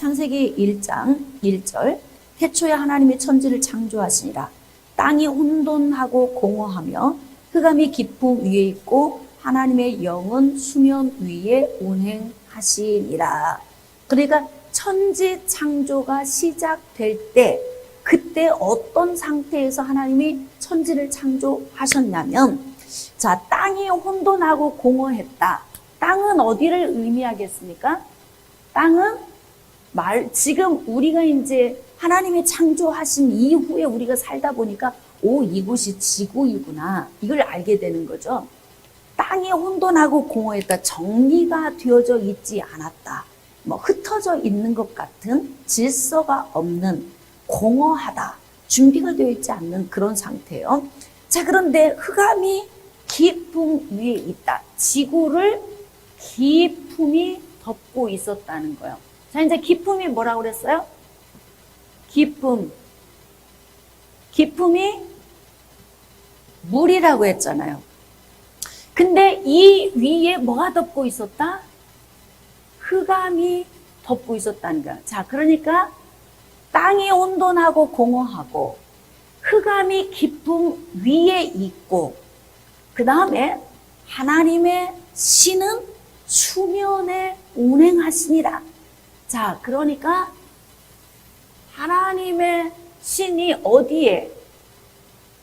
창세기 1장 1절 태초에 하나님이 천지를 창조하시니라. 땅이 혼돈하고 공허하며 흑암이 깊음 위에 있고 하나님의 영은 수면 위에 운행하시니라. 그러니까 천지 창조가 시작될 때 그때 어떤 상태에서 하나님이 천지를 창조하셨냐면, 자, 땅이 혼돈하고 공허했다. 땅은 어디를 의미하겠습니까? 땅은 지금 우리가 이제 하나님이 창조하신 이후에 우리가 살다 보니까 이곳이 지구이구나, 이걸 알게 되는 거죠. 땅이 혼돈하고 공허했다. 정리가 되어져 있지 않았다. 흩어져 있는 것 같은, 질서가 없는, 공허하다, 준비가 되어 있지 않는 그런 상태예요. 자, 그런데 흑암이 깊음 위에 있다. 지구를 깊음이 덮고 있었다는 거예요. 자, 이제 깊음이 뭐라고 그랬어요? 깊음이 물이라고 했잖아요. 근데 이 위에 뭐가 덮고 있었다? 흑암이 덮고 있었다는 거야. 자, 그러니까 땅이 혼돈하고 공허하고 흑암이 깊음 위에 있고, 그 다음에 하나님의 신은 수면에 운행하시니라. 자, 그러니까 하나님의 신이 어디에?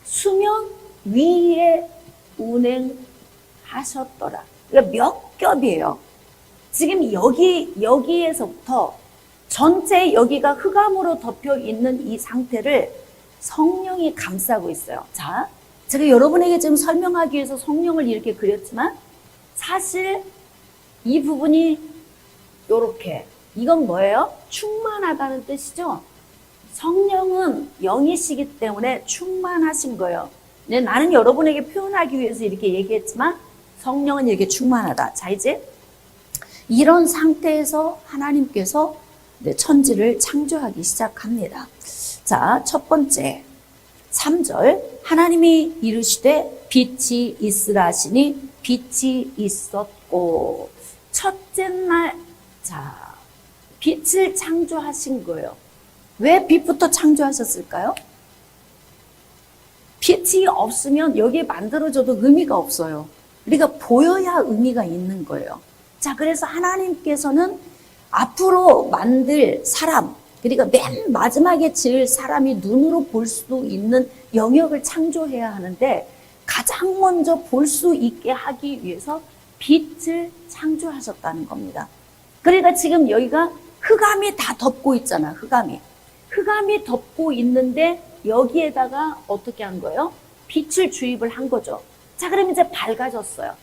수면 위에 운행하셨더라. 그러니까 몇 겹이에요. 지금 여기에서부터 전체 여기가 흑암으로 덮여 있는 이 상태를 성령이 감싸고 있어요. 자, 제가 여러분에게 지금 설명하기 위해서 성령을 이렇게 그렸지만 사실 이 부분이 요렇게, 이건 뭐예요? 충만하다는 뜻이죠. 성령은 영이시기 때문에 충만하신 거예요. 나는 여러분에게 표현하기 위해서 이렇게 얘기했지만 성령은 이렇게 충만하다. 자, 이제 이런 상태에서 하나님께서 천지를 창조하기 시작합니다. 자, 첫 번째 3절 하나님이 이르시되 빛이 있으라 하시니 빛이 있었고. 첫째 날, 자, 빛을 창조하신 거예요. 왜 빛부터 창조하셨을까요? 빛이 없으면 여기에 만들어져도 의미가 없어요. 우리가 보여야 의미가 있는 거예요. 자, 그래서 하나님께서는 앞으로 만들 사람, 그러니까 맨 마지막에 지을 사람이 눈으로 볼 수 있는 영역을 창조해야 하는데 가장 먼저 볼 수 있게 하기 위해서 빛을 창조하셨다는 겁니다. 그러니까 지금 여기가 흑암이 다 덮고 있잖아. 흑암이 덮고 있는데 여기에다가 어떻게 한 거예요? 빛을 주입을 한 거죠. 자, 그럼 이제 밝아졌어요.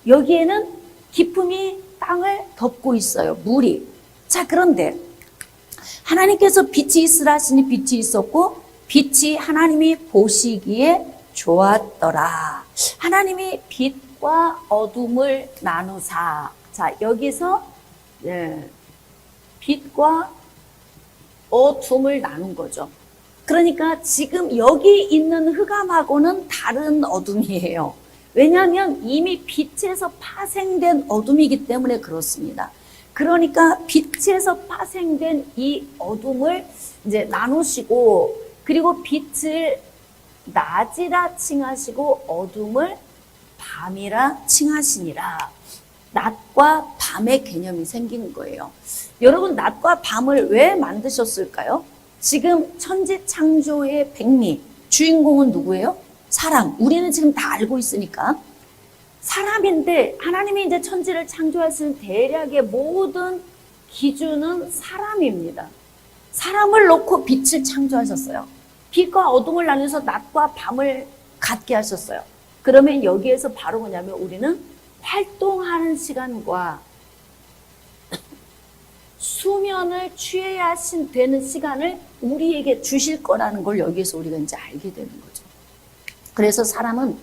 여기에는 깊음이 땅을 덮고 있어요. 물이. 자, 그런데 하나님께서 빛이 있으라 하시니 빛이 있었고 빛이 하나님이 보시기에 좋았더라. 하나님이 빛과 어둠을 나누사. 자, 여기서 빛과 어둠을 나눈 거죠. 그러니까 지금 여기 있는 흑암하고는 다른 어둠이에요. 왜냐하면 이미 빛에서 파생된 어둠이기 때문에 그렇습니다. 그러니까 빛에서 파생된 이 어둠을 이제 나누시고, 그리고 빛을 낮이라 칭하시고 어둠을 밤이라 칭하시니라. 낮과 밤의 개념이 생기는 거예요. 여러분, 낮과 밤을 왜 만드셨을까요? 지금 천지 창조의 백미, 주인공은 누구예요? 사람. 우리는 지금 다 알고 있으니까. 사람인데 하나님이 이제 천지를 창조하신 대략의 모든 기준은 사람입니다. 사람을 놓고 빛을 창조하셨어요. 빛과 어둠을 나눠서 낮과 밤을 갖게 하셨어요. 그러면 여기에서 바로 뭐냐면 우리는 활동하는 시간과 수면을 취해야 되는 시간을 우리에게 주실 거라는 걸 여기에서 우리가 이제 알게 되는 거죠. 그래서 사람은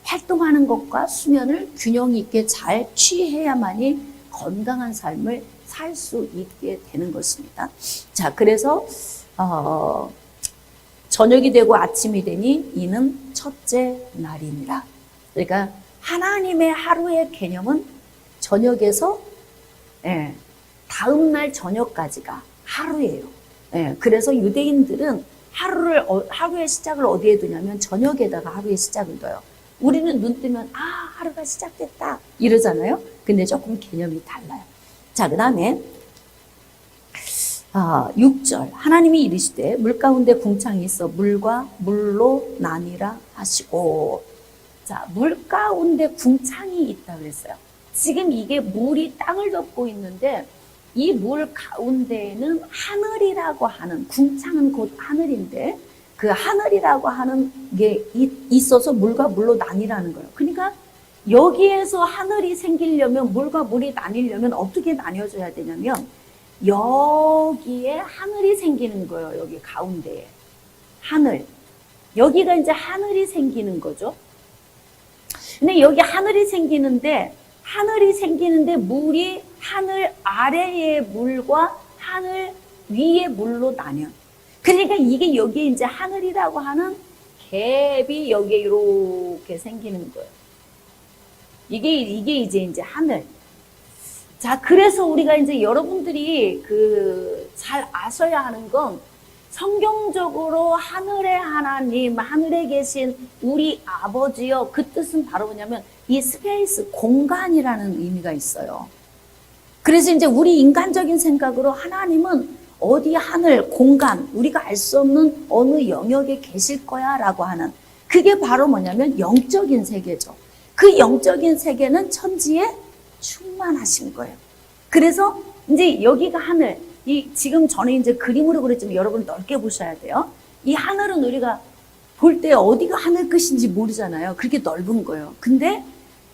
활동하는 것과 수면을 균형 있게 잘 취해야만이 건강한 삶을 살 수 있게 되는 것입니다. 자, 그래서 저녁이 되고 아침이 되니 이는 첫째 날이니라. 그러니까 하나님의 하루의 개념은 저녁에서 다음 날 저녁까지가 하루예요. 예, 그래서 유대인들은 하루의 시작을 어디에 두냐면 저녁에다가 하루의 시작을 둬요. 우리는 눈 뜨면 하루가 시작됐다 이러잖아요. 근데 조금 개념이 달라요. 자, 그 다음에 6절 하나님이 이르시되 물 가운데 궁창이 있어 물과 물로 나뉘라 하시고. 자, 물 가운데 궁창이 있다 그랬어요. 지금 이게 물이 땅을 덮고 있는데 이 물 가운데에는 하늘이라고 하는, 궁창은 곧 하늘인데 그 하늘이라고 하는 게 있어서 물과 물로 나뉘라는 거예요. 그러니까 여기에서 하늘이 생기려면, 물과 물이 나뉘려면 어떻게 나뉘어져야 되냐면 여기에 하늘이 생기는 거예요. 여기 가운데에 하늘, 여기가 이제 하늘이 생기는 거죠. 근데 여기 하늘이 생기는데 물이 하늘 아래의 물과 하늘 위의 물로 나뉘어. 그러니까 이게 여기에 이제 하늘이라고 하는 갭이 여기에 이렇게 생기는 거예요. 이게 이제 하늘. 자, 그래서 우리가 이제 여러분들이 잘 아셔야 하는 건 성경적으로 하늘의 하나님, 하늘에 계신 우리 아버지요. 그 뜻은 바로 뭐냐면 이 스페이스, 공간이라는 의미가 있어요. 그래서 이제 우리 인간적인 생각으로 하나님은 어디 하늘, 공간, 우리가 알 수 없는 어느 영역에 계실 거야 라고 하는, 그게 바로 뭐냐면 영적인 세계죠. 그 영적인 세계는 천지에 충만하신 거예요. 그래서 이제 여기가 하늘, 지금 저는 이제 그림으로 그랬지만 여러분 넓게 보셔야 돼요. 이 하늘은 우리가 볼 때 어디가 하늘 끝인지 모르잖아요. 그렇게 넓은 거예요. 근데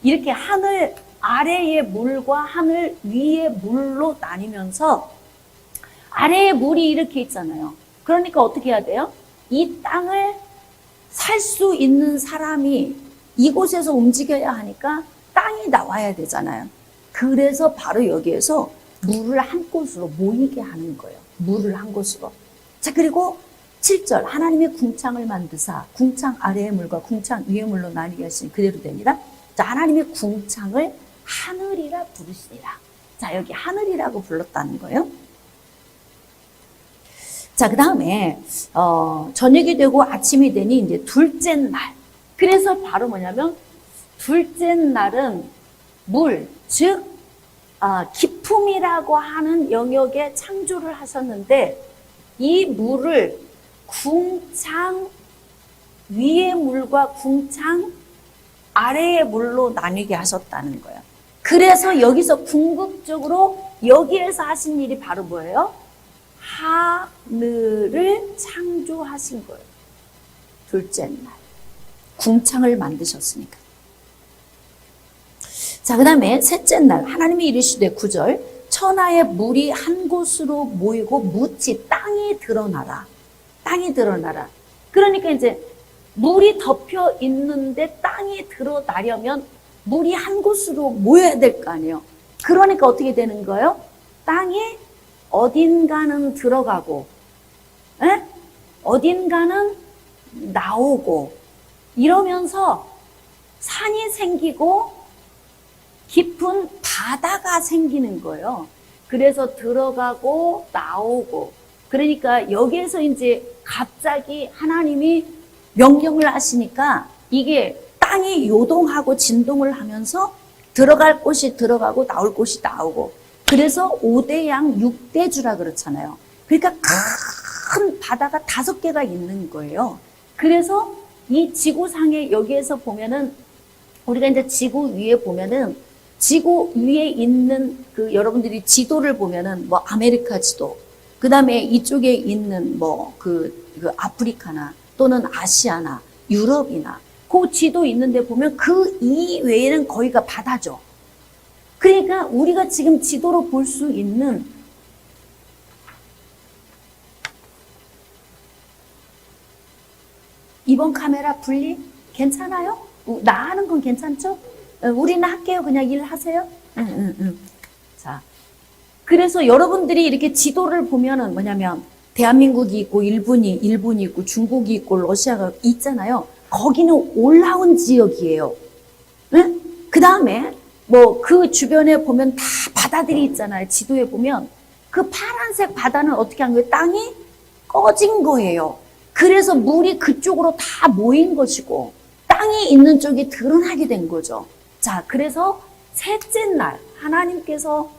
이렇게 하늘 아래의 물과 하늘 위의 물로 나뉘면서 아래에 물이 이렇게 있잖아요. 그러니까 어떻게 해야 돼요? 이 땅을 살 수 있는 사람이 이곳에서 움직여야 하니까 땅이 나와야 되잖아요. 그래서 바로 여기에서 물을 한 곳으로 모이게 하는 거예요. 물을 한 곳으로. 자, 그리고 7절 하나님의 궁창을 만드사 궁창 아래의 물과 궁창 위의 물로 나뉘게 하시니 그대로 되니라. 자, 하나님의 궁창을 하늘이라 부르시니라. 자, 여기 하늘이라고 불렀다는 거예요. 자, 그 다음에 저녁이 되고 아침이 되니 이제 둘째 날. 그래서 바로 뭐냐면 둘째 날은 물, 즉 기품이라고 하는 영역에 창조를 하셨는데 이 물을 궁창 위의 물과 궁창 아래의 물로 나뉘게 하셨다는 거예요. 그래서 여기서 궁극적으로 여기에서 하신 일이 바로 뭐예요? 하늘을 창조하신 거예요. 둘째 날. 궁창을 만드셨으니까. 자, 그 다음에 셋째 날 하나님이 이르시되 9절 천하의 물이 한 곳으로 모이고 묻히 땅이 드러나라. 땅이 드러나라. 그러니까 이제 물이 덮여 있는데 땅이 드러나려면 물이 한 곳으로 모여야 될 거 아니에요. 그러니까 어떻게 되는 거예요? 땅이 어딘가는 들어가고 어딘가는 나오고 이러면서 산이 생기고 깊은 바다가 생기는 거예요. 그래서 들어가고 나오고, 그러니까 여기에서 이제 갑자기 하나님이 명령을 하시니까 이게 땅이 요동하고 진동을 하면서 들어갈 곳이 들어가고 나올 곳이 나오고, 그래서 5대양 6대주라 그렇잖아요. 그러니까 큰 바다가 5개가 있는 거예요. 그래서 이 지구상에 여기에서 보면은 우리가 이제 지구 위에 보면은 지구 위에 있는 여러분들이 지도를 보면은 뭐 아메리카 지도, 그 다음에 이쪽에 있는 뭐 아프리카나 또는 아시아나 유럽이나 그 지도 있는데 보면 그 이외에는 거기가 바다죠. 그러니까 우리가 지금 지도로 볼 수 있는 이번 카메라 분리 괜찮아요? 나 하는 건 괜찮죠? 우리는 할게요. 그냥 일하세요. 자, 그래서 여러분들이 이렇게 지도를 보면은 뭐냐면 대한민국이 있고 일본이 있고 중국이 있고 러시아가 있잖아요. 거기는 올라온 지역이에요. 응? 그 다음에 뭐 그 주변에 보면 다 바다들이 있잖아요. 지도에 보면 그 파란색 바다는 어떻게 한 거예요? 땅이 꺼진 거예요. 그래서 물이 그쪽으로 다 모인 것이고 땅이 있는 쪽이 드러나게 된 거죠. 자, 그래서 셋째 날 하나님께서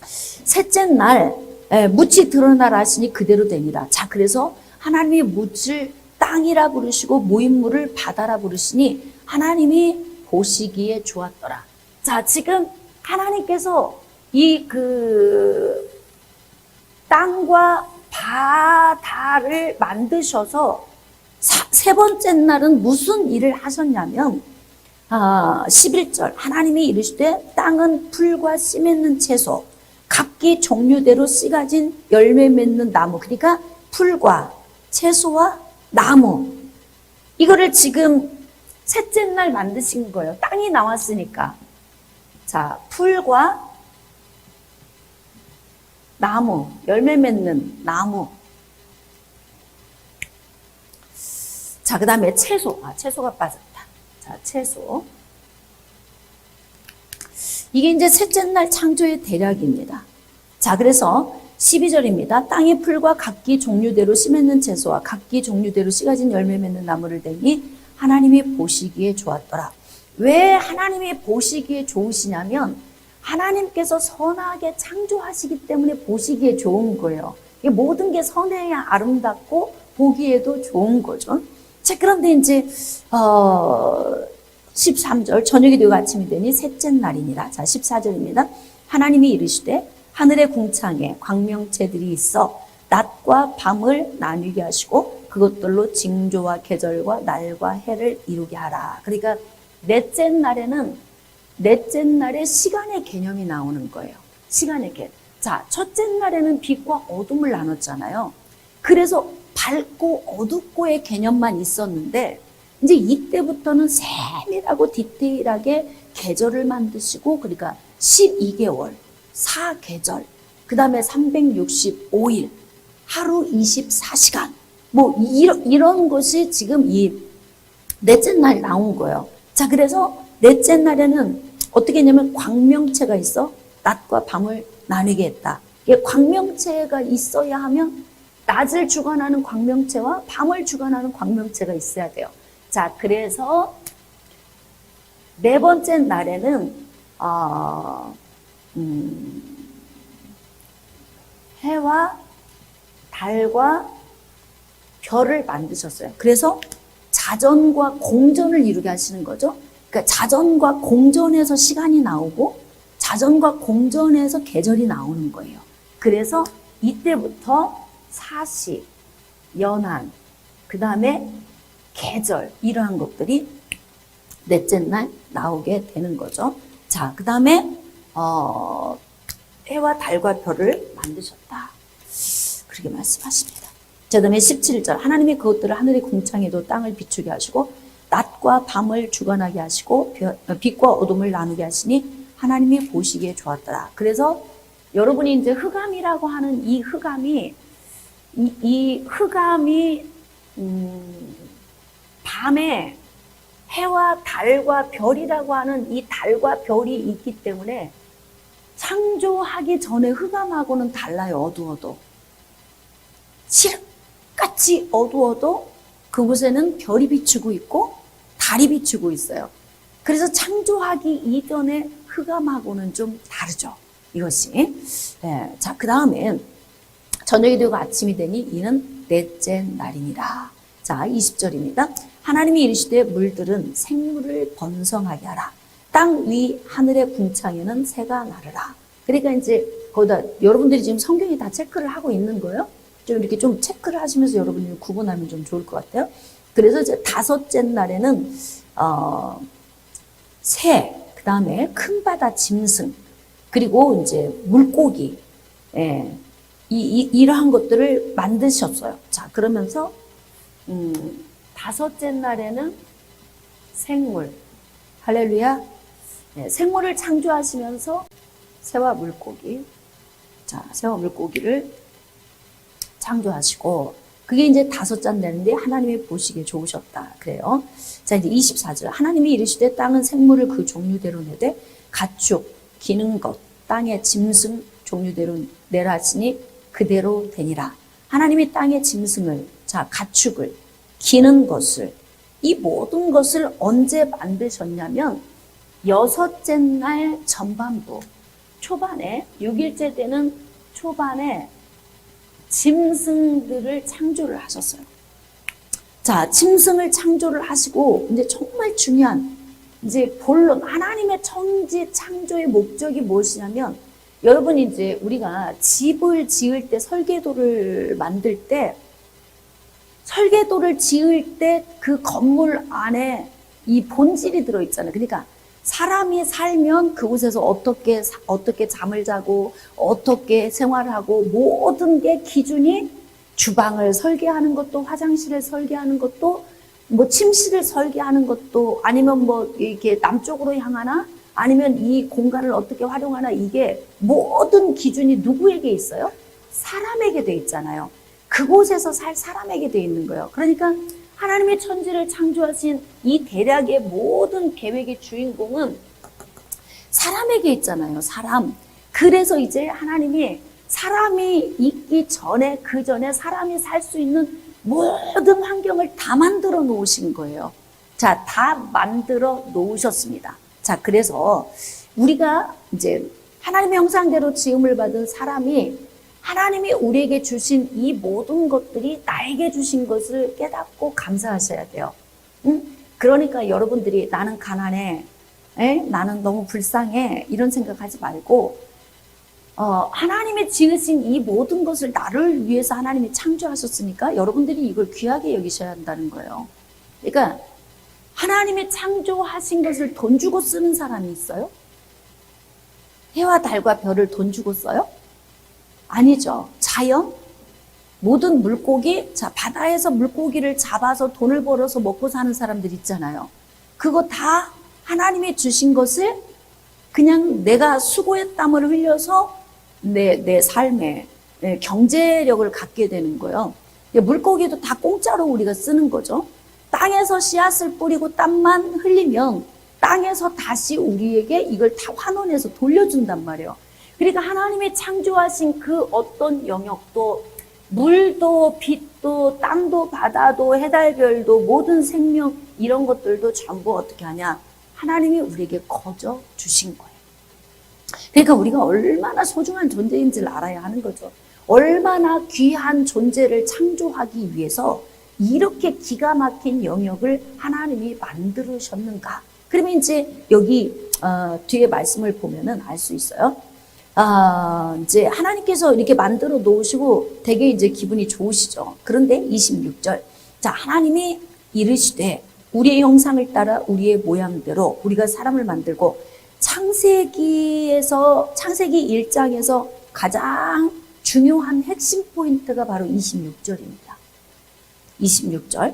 셋째 날 묻이 드러나라 하시니 그대로 되니라. 자, 그래서 하나님이 묻을 땅이라 부르시고 모인 물을 바다라 부르시니 하나님이 보시기에 좋았더라. 자, 지금 하나님께서 이 땅과 바다를 만드셔서 세 번째 날은 무슨 일을 하셨냐면 11절 하나님이 이르시되 땅은 풀과 씨 맺는 채소 각기 종류대로 씨 가진 열매 맺는 나무, 그러니까 풀과 채소와 나무, 이거를 지금 셋째 날 만드신 거예요. 땅이 나왔으니까. 자, 풀과 나무, 열매 맺는 나무. 자, 그 다음에 채소. 채소가 빠졌다. 자, 채소. 이게 이제 셋째 날 창조의 대략입니다. 자, 그래서 12절입니다. 땅의 풀과 각기 종류대로 씨 맺는 채소와 각기 종류대로 씨 가진 열매 맺는 나무를 대니 하나님이 보시기에 좋았더라. 왜 하나님이 보시기에 좋으시냐면 하나님께서 선하게 창조하시기 때문에 보시기에 좋은 거예요. 모든 게 선해야 아름답고 보기에도 좋은 거죠. 자, 그런데 이제 13절 저녁이 되고 아침이 되니 셋째 날이니라. 자, 14절입니다. 하나님이 이르시되 하늘의 궁창에 광명체들이 있어 낮과 밤을 나누게 하시고 그것들로 징조와 계절과 날과 해를 이루게 하라. 그러니까 넷째 날에 시간의 개념이 나오는 거예요. 시간의 개념. 자, 첫째 날에는 빛과 어둠을 나눴잖아요. 그래서 밝고 어둡고의 개념만 있었는데 이제 이때부터는 세밀하고 디테일하게 계절을 만드시고, 그러니까 12개월, 4계절, 그 다음에 365일, 하루 24시간, 뭐 이런 것이 지금 이 넷째 날 나온 거예요. 자, 그래서 넷째 날에는 어떻게 했냐면 광명체가 있어 낮과 밤을 나누게 했다. 이게 광명체가 있어야 하면 낮을 주관하는 광명체와 밤을 주관하는 광명체가 있어야 돼요. 자, 그래서 네 번째 날에는 해와 달과 별을 만드셨어요. 그래서 자전과 공전을 이루게 하시는 거죠. 그러니까 자전과 공전에서 시간이 나오고 자전과 공전에서 계절이 나오는 거예요. 그래서 이때부터 사시, 연한, 그 다음에 계절, 이러한 것들이 넷째 날 나오게 되는 거죠. 자, 그 다음에 해와 달과 별을 만드셨다. 그렇게 말씀하십니다. 자, 그다음에 17절 하나님이 그것들을 하늘의 궁창에도 땅을 비추게 하시고 낮과 밤을 주관하게 하시고 빛과 어둠을 나누게 하시니 하나님이 보시기에 좋았더라. 그래서 여러분이 이제 흑암이라고 하는 이 흑암이 밤에 해와 달과 별이라고 하는 이 달과 별이 있기 때문에 창조하기 전에 흑암하고는 달라요. 어두워도 칠흑같이 어두워도 그곳에는 별이 비추고 있고 달이 비추고 있어요. 그래서 창조하기 이전에 흑암하고는 좀 다르죠. 이것이. 네. 자, 그 다음에 저녁이 되고 아침이 되니 이는 넷째 날이니라. 자, 20절입니다. 하나님이 이르시되 물들은 생물을 번성하게 하라. 땅 위 하늘의 궁창에는 새가 나르라. 그러니까 이제 거기다 여러분들이 지금 성경이 다 체크를 하고 있는 거예요. 좀 이렇게 좀 체크를 하시면서 여러분이 구분하면 좀 좋을 것 같아요. 그래서 이제 다섯째 날에는 새, 그 다음에 큰 바다 짐승, 그리고 이제 물고기, 이러한 것들을 만드셨어요. 자, 그러면서 다섯째 날에는 생물, 할렐루야, 생물을 창조하시면서 새와 물고기, 자, 새와 물고기를 창조하시고, 그게 이제 다섯째 날인데 하나님이 보시기에 좋으셨다. 그래요. 자, 이제 24절. 하나님이 이르시되 땅은 생물을 그 종류대로 내되 가축, 기는 것, 땅의 짐승, 종류대로 내라 하시니 그대로 되니라. 하나님이 땅의 짐승을, 자, 가축을, 기는 것을, 이 모든 것을 언제 만드셨냐면 6째 날 전반부, 초반에 6일째 되는 초반에 짐승들을 창조를 하셨어요. 자, 짐승을 창조를 하시고 이제 정말 중요한 이제 본론, 하나님의 천지 창조의 목적이 무엇이냐면, 여러분 이제 우리가 집을 지을 때 설계도를 만들 때, 설계도를 지을 때 그 건물 안에 이 본질이 들어있잖아요. 그러니까 사람이 살면 그곳에서 어떻게 잠을 자고 어떻게 생활하고 모든 게 기준이, 주방을 설계하는 것도, 화장실을 설계하는 것도, 뭐 침실을 설계하는 것도, 아니면 뭐 이렇게 남쪽으로 향하나 아니면 이 공간을 어떻게 활용하나, 이게 모든 기준이 누구에게 있어요? 사람에게 돼 있잖아요. 그곳에서 살 사람에게 돼 있는 거예요. 그러니까 하나님의 천지를 창조하신 이 대략의 모든 계획의 주인공은 사람에게 있잖아요. 사람. 그래서 이제 하나님이 사람이 있기 전에, 그 전에 사람이 살 수 있는 모든 환경을 다 만들어 놓으신 거예요. 자, 다 만들어 놓으셨습니다. 자, 그래서 우리가 이제 하나님의 형상대로 지음을 받은 사람이, 하나님이 우리에게 주신 이 모든 것들이 나에게 주신 것을 깨닫고 감사하셔야 돼요. 응? 그러니까 여러분들이 나는 가난해, 나는 너무 불쌍해, 이런 생각하지 말고, 하나님이 지으신 이 모든 것을 나를 위해서 하나님이 창조하셨으니까 여러분들이 이걸 귀하게 여기셔야 한다는 거예요. 그러니까 하나님이 창조하신 것을 돈 주고 쓰는 사람이 있어요? 해와 달과 별을 돈 주고 써요? 아니죠. 자연, 모든 물고기, 자, 바다에서 물고기를 잡아서 돈을 벌어서 먹고 사는 사람들 있잖아요. 그거 다 하나님이 주신 것을 그냥 내가 수고의 땀을 흘려서 내 삶에 경제력을 갖게 되는 거예요. 물고기도 다 공짜로 우리가 쓰는 거죠. 땅에서 씨앗을 뿌리고 땀만 흘리면 땅에서 다시 우리에게 이걸 다 환원해서 돌려준단 말이에요. 그러니까 하나님이 창조하신 그 어떤 영역도, 물도, 빛도, 땅도, 바다도, 해달별도, 모든 생명, 이런 것들도 전부 어떻게 하냐? 하나님이 우리에게 거저 주신 거예요. 그러니까 우리가 얼마나 소중한 존재인지를 알아야 하는 거죠. 얼마나 귀한 존재를 창조하기 위해서 이렇게 기가 막힌 영역을 하나님이 만들으셨는가? 그러면 이제 여기 뒤에 말씀을 보면은 알 수 있어요. 이제 하나님께서 이렇게 만들어 놓으시고 되게 이제 기분이 좋으시죠. 그런데 26절. 자, 하나님이 이르시되 우리의 형상을 따라 우리의 모양대로 우리가 사람을 만들고, 창세기 1장에서 가장 중요한 핵심 포인트가 바로 26절입니다. 26절.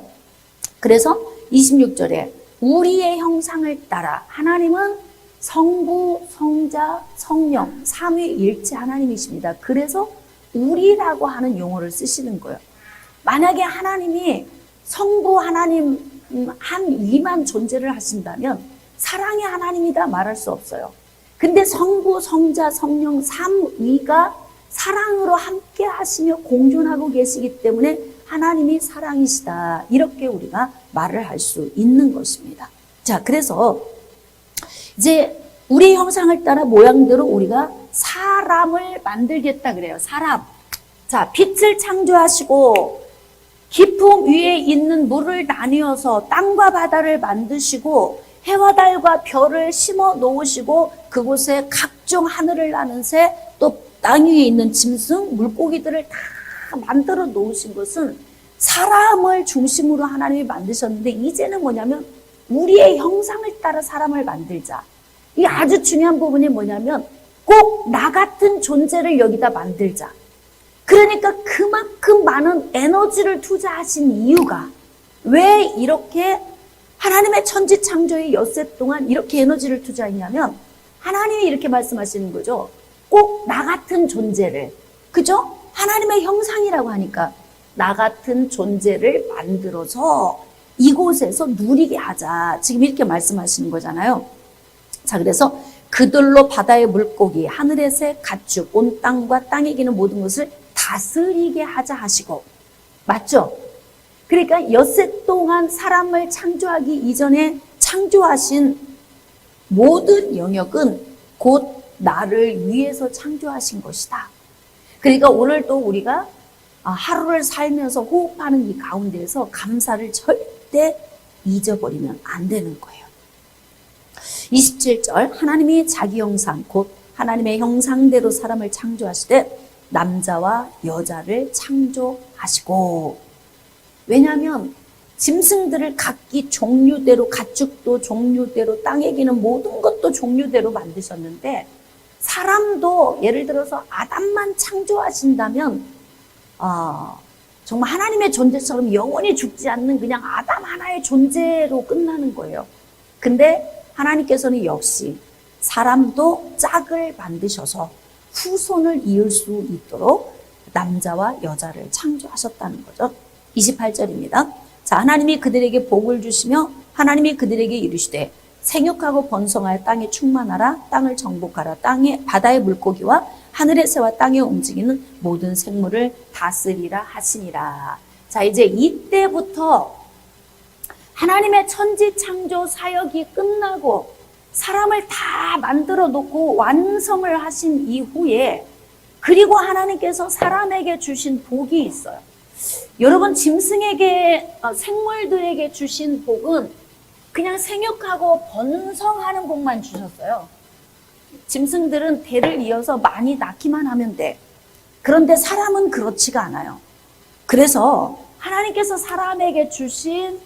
그래서 26절에 우리의 형상을 따라, 하나님은 성부, 성자, 성령, 삼위일체 하나님이십니다. 그래서 우리라고 하는 용어를 쓰시는 거예요. 만약에 하나님이 성부 하나님 한 위만 존재를 하신다면 사랑의 하나님이다 말할 수 없어요. 근데 성부, 성자, 성령, 삼위가 사랑으로 함께 하시며 공존하고 계시기 때문에 하나님이 사랑이시다, 이렇게 우리가 말을 할 수 있는 것입니다. 자, 그래서 이제 우리 형상을 따라 모양대로 우리가 사람을 만들겠다 그래요. 사람. 자, 빛을 창조하시고 깊음 위에 있는 물을 나뉘어서 땅과 바다를 만드시고 해와 달과 별을 심어 놓으시고 그곳에 각종 하늘을 나는 새, 또 땅 위에 있는 짐승, 물고기들을 다 만들어 놓으신 것은 사람을 중심으로 하나님이 만드셨는데, 이제는 뭐냐면 우리의 형상을 따라 사람을 만들자. 이 아주 중요한 부분이 뭐냐면 꼭 나 같은 존재를 여기다 만들자. 그러니까 그만큼 많은 에너지를 투자하신 이유가, 왜 이렇게 하나님의 천지 창조의 엿새 동안 이렇게 에너지를 투자했냐면, 하나님이 이렇게 말씀하시는 거죠. 꼭 나 같은 존재를, 그죠? 하나님의 형상이라고 하니까 나 같은 존재를 만들어서 이곳에서 누리게 하자. 지금 이렇게 말씀하시는 거잖아요. 자, 그래서 그 그들로 바다의 물고기, 하늘의 새, 가축, 온 땅과 땅에 기는 모든 것을 다스리게 하자 하시고. 맞죠? 그러니까 엿새 동안 사람을 창조하기 이전에 창조하신 모든 영역은 곧 나를 위해서 창조하신 것이다. 그러니까 오늘 또 우리가 하루를 살면서 호흡하는 이 가운데에서 감사를 절대 잊어버리면 안 되는 거예요. 27절, 하나님이 자기 형상, 곧 하나님의 형상대로 사람을 창조하시되 남자와 여자를 창조하시고. 왜냐하면 짐승들을 각기 종류대로, 가축도 종류대로, 땅에 기는 모든 것도 종류대로 만드셨는데 사람도 예를 들어서 아담만 창조하신다면 정말 하나님의 존재처럼 영원히 죽지 않는 그냥 아담 하나의 존재로 끝나는 거예요. 근데 하나님께서는 역시 사람도 짝을 만드셔서 후손을 이을 수 있도록 남자와 여자를 창조하셨다는 거죠. 28절입니다. 자, 하나님이 그들에게 복을 주시며 하나님이 그들에게 이르시되 생육하고 번성하여 땅에 충만하라. 땅을 정복하라. 바다의 물고기와 하늘의 새와 땅에 움직이는 모든 생물을 다스리라 하시니라. 자, 이제 이때부터 하나님의 천지 창조 사역이 끝나고 사람을 다 만들어 놓고 완성을 하신 이후에 그리고 하나님께서 사람에게 주신 복이 있어요. 여러분, 짐승에게, 생물들에게 주신 복은 그냥 생육하고 번성하는 복만 주셨어요. 짐승들은 대를 이어서 많이 낳기만 하면 돼. 그런데 사람은 그렇지가 않아요. 그래서 하나님께서 사람에게 주신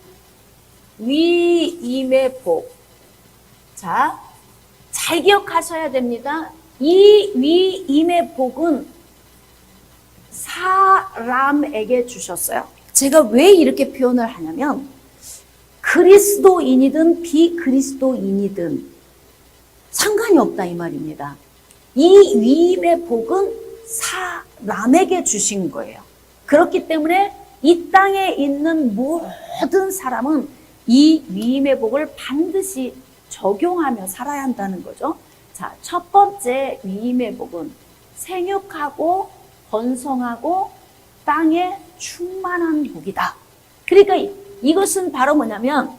위임의 복. 자, 잘 기억하셔야 됩니다. 이 위임의 복은 사람에게 주셨어요. 제가 왜 이렇게 표현을 하냐면 그리스도인이든 비그리스도인이든 상관이 없다 이 말입니다. 이 위임의 복은 사람에게 주신 거예요. 그렇기 때문에 이 땅에 있는 모든 사람은 이 위임의 복을 반드시 적용하며 살아야 한다는 거죠. 자, 첫 번째 위임의 복은 생육하고 번성하고 땅에 충만한 복이다. 그러니까 이것은 바로 뭐냐면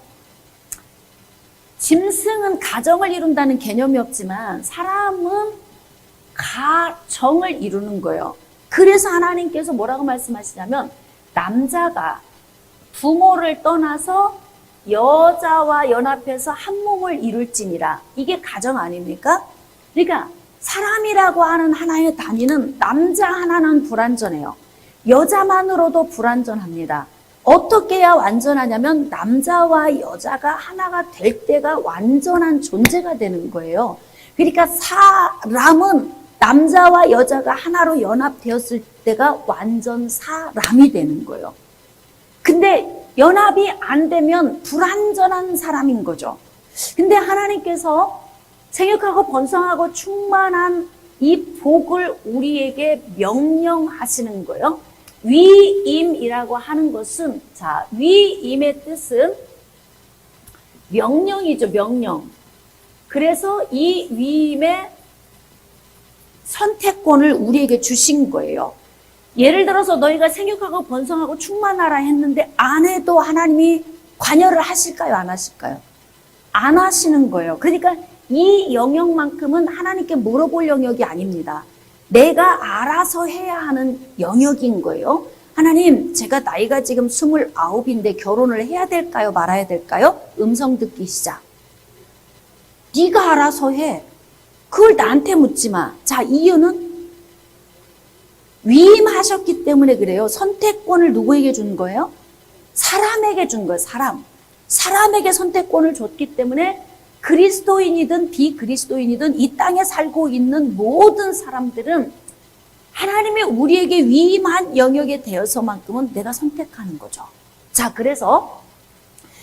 짐승은 가정을 이룬다는 개념이 없지만 사람은 가정을 이루는 거예요. 그래서 하나님께서 뭐라고 말씀하시냐면 남자가 부모를 떠나서 여자와 연합해서 한 몸을 이룰지니라. 이게 가정 아닙니까? 그러니까 사람이라고 하는 하나의 단위는 남자 하나는 불완전해요. 여자만으로도 불완전합니다. 어떻게 해야 완전하냐면 남자와 여자가 하나가 될 때가 완전한 존재가 되는 거예요. 그러니까 사람은 남자와 여자가 하나로 연합되었을 때가 완전 사람이 되는 거예요. 근데 연합이 안 되면 불완전한 사람인 거죠. 근데 하나님께서 생육하고 번성하고 충만한 이 복을 우리에게 명령하시는 거예요. 위임이라고 하는 것은, 자, 위임의 뜻은 명령이죠, 명령. 그래서 이 위임의 선택권을 우리에게 주신 거예요. 예를 들어서 너희가 생육하고 번성하고 충만하라 했는데 안 해도 하나님이 관여를 하실까요? 안 하실까요? 안 하시는 거예요. 그러니까 이 영역만큼은 하나님께 물어볼 영역이 아닙니다. 내가 알아서 해야 하는 영역인 거예요. 하나님, 제가 나이가 지금 29인데 결혼을 해야 될까요? 말아야 될까요? 음성 듣기 시작. 네가 알아서 해. 그걸 나한테 묻지 마. 자, 이유는 위임하셨기 때문에 그래요. 선택권을 누구에게 준 거예요? 사람에게 준 거예요. 사람에게 선택권을 줬기 때문에 그리스도인이든 비그리스도인이든 이 땅에 살고 있는 모든 사람들은 하나님이 우리에게 위임한 영역에 대해서만큼은 내가 선택하는 거죠. 자, 그래서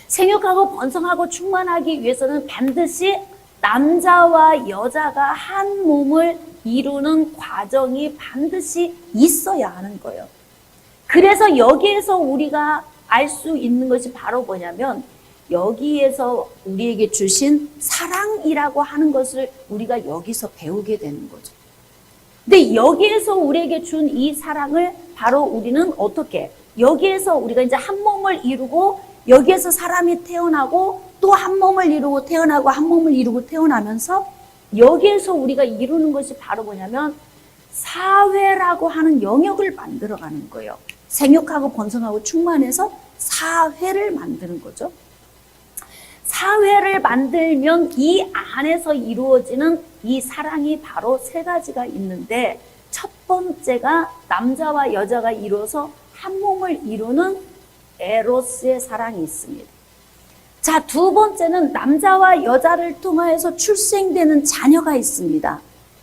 생육하고 번성하고 충만하기 위해서는 반드시 남자와 여자가 한 몸을 이루는 과정이 반드시 있어야 하는 거예요. 그래서 여기에서 우리가 알 수 있는 것이 바로 뭐냐면 여기에서 우리에게 주신 사랑이라고 하는 것을 우리가 여기서 배우게 되는 거죠. 근데 여기에서 우리에게 준 이 사랑을 바로 우리는 어떻게, 여기에서 우리가 이제 한 몸을 이루고 여기에서 사람이 태어나고 또 한 몸을 이루고 태어나고 한 몸을 이루고 태어나면서 여기에서 우리가 이루는 것이 바로 뭐냐면 사회라고 하는 영역을 만들어가는 거예요. 생육하고 번성하고 충만해서 사회를 만드는 거죠. 사회를 만들면 이 안에서 이루어지는 이 사랑이 바로 세 가지가 있는데, 첫 번째가 남자와 여자가 이루어서 한 몸을 이루는 에로스의 사랑이 있습니다. 자, 두 번째는 남자와 여자를 통하여서 출생되는 자녀가 있습니다.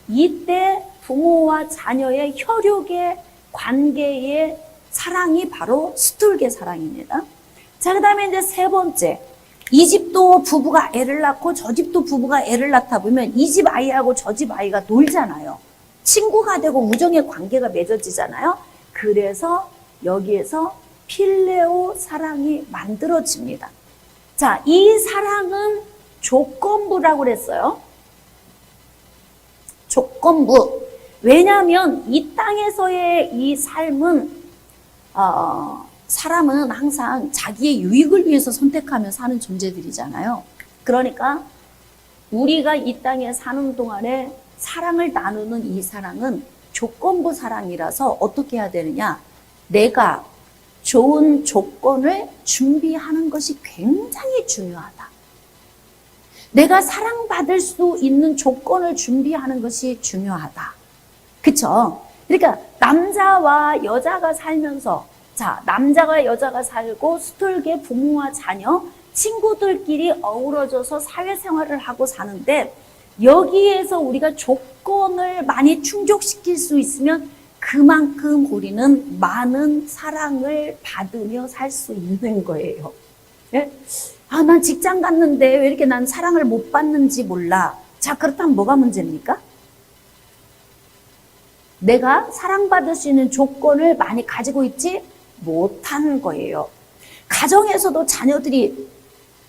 이때 부모와 자녀의 혈육의 관계의 사랑이 바로 스툴게 사랑입니다. 자, 그 다음에 이제 세 번째, 이 집도 부부가 애를 낳고 저 집도 부부가 애를 낳다 보면 이 집 아이하고 저 집 아이가 놀잖아요. 친구가 되고 우정의 관계가 맺어지잖아요. 그래서 여기에서 필레오 사랑이 만들어집니다. 자, 이 사랑은 조건부라고 그랬어요. 조건부. 왜냐하면 이 땅에서의 이 삶은 사람은 항상 자기의 유익을 위해서 선택하며 사는 존재들이잖아요. 그러니까 우리가 이 땅에 사는 동안에 사랑을 나누는 이 사랑은 조건부 사랑이라서 어떻게 해야 되느냐? 내가 좋은 조건을 준비하는 것이 굉장히 중요하다. 내가 사랑받을 수 있는 조건을 준비하는 것이 중요하다. 그쵸? 그러니까 남자와 여자가 살면서, 자, 남자가 여자가 살고 스톨게 부모와 자녀, 친구들끼리 어우러져서 사회생활을 하고 사는데, 여기에서 우리가 조건을 많이 충족시킬 수 있으면 그만큼 우리는 많은 사랑을 받으며 살 수 있는 거예요. 예? 아, 난 직장 갔는데 왜 이렇게 난 사랑을 못 받는지 몰라. 자, 그렇다면 뭐가 문제입니까? 내가 사랑받을 수 있는 조건을 많이 가지고 있지 못한 거예요. 가정에서도 자녀들이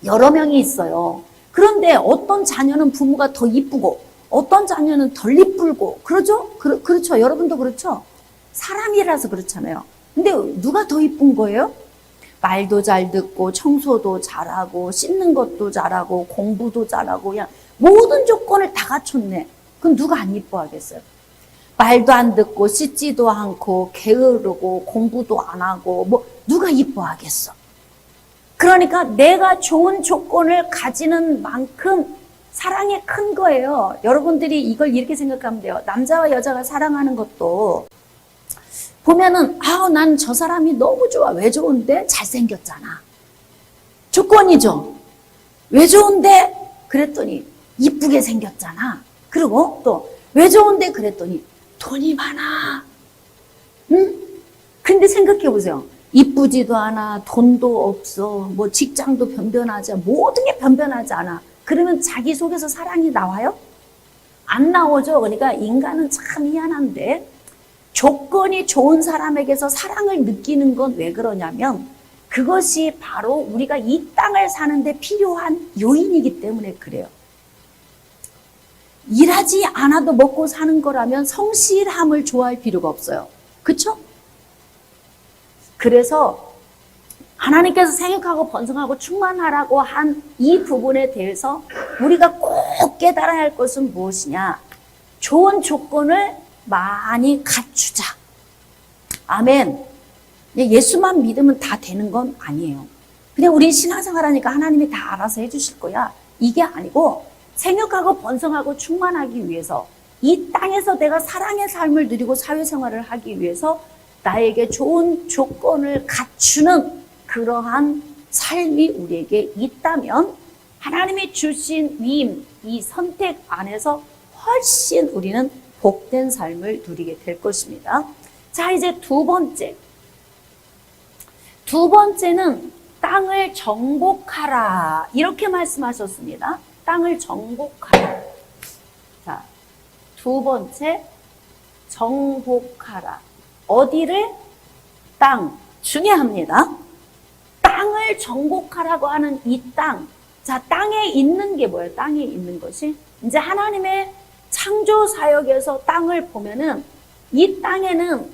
여러 명이 있어요. 그런데 어떤 자녀는 부모가 더 이쁘고 어떤 자녀는 덜 이쁘고 그러죠? 그렇죠. 여러분도 그렇죠? 사람이라서 그렇잖아요. 근데 누가 더 이쁜 거예요? 말도 잘 듣고 청소도 잘하고 씻는 것도 잘하고 공부도 잘하고 그냥 모든 조건을 다 갖췄네. 그럼 누가 안 이뻐하겠어요? 말도 안 듣고 씻지도 않고 게으르고 공부도 안 하고 뭐 누가 이뻐하겠어? 그러니까 내가 좋은 조건을 가지는 만큼 사랑이 큰 거예요. 여러분들이 이걸 이렇게 생각하면 돼요. 남자와 여자가 사랑하는 것도 보면은 난 저 사람이 너무 좋아. 왜 좋은데? 잘생겼잖아. 조건이죠. 왜 좋은데? 그랬더니 이쁘게 생겼잖아. 그리고 또 왜 좋은데? 그랬더니 돈이 많아. 응? 근데 생각해 보세요. 이쁘지도 않아. 돈도 없어. 뭐 직장도 변변하지 않아. 모든 게 변변하지 않아. 그러면 자기 속에서 사랑이 나와요? 안 나오죠. 그러니까 인간은 참 희한한데 조건이 좋은 사람에게서 사랑을 느끼는 건 왜 그러냐면 그것이 바로 우리가 이 땅을 사는데 필요한 요인이기 때문에 그래요. 일하지 않아도 먹고 사는 거라면 성실함을 좋아할 필요가 없어요. 그렇죠? 그래서 하나님께서 생육하고 번성하고 충만하라고 한 이 부분에 대해서 우리가 꼭 깨달아야 할 것은 무엇이냐? 좋은 조건을 많이 갖추자. 아멘. 예수만 믿으면 다 되는 건 아니에요. 그냥 우리 신앙생활 하니까 하나님이 다 알아서 해주실 거야. 이게 아니고 생육하고 번성하고 충만하기 위해서 이 땅에서 내가 사랑의 삶을 누리고 사회생활을 하기 위해서 나에게 좋은 조건을 갖추는 그러한 삶이 우리에게 있다면 하나님이 주신 위임, 이 선택 안에서 훨씬 우리는 복된 삶을 누리게 될 것입니다. 자, 이제 두 번째. 두 번째는 땅을 정복하라. 이렇게 말씀하셨습니다. 땅을 정복하라. 자, 두 번째, 정복하라. 어디를? 땅. 중요합니다. 땅을 정복하라고 하는 이 땅. 자, 땅에 있는 게 뭐예요? 땅에 있는 것이. 이제 하나님의 창조 사역에서 땅을 보면은 이 땅에는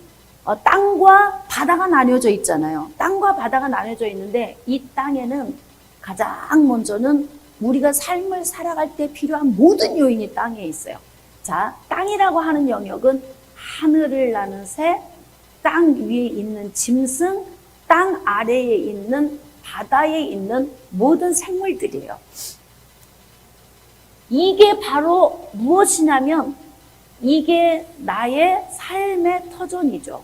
땅과 바다가 나뉘어져 있잖아요. 땅과 바다가 나뉘어져 있는데 이 땅에는 가장 먼저는 우리가 삶을 살아갈 때 필요한 모든 요인이 땅에 있어요. 자, 땅이라고 하는 영역은 하늘을 나는 새, 땅 위에 있는 짐승, 땅 아래에 있는 바다에 있는 모든 생물들이에요. 이게 바로 무엇이냐면 이게 나의 삶의 터전이죠.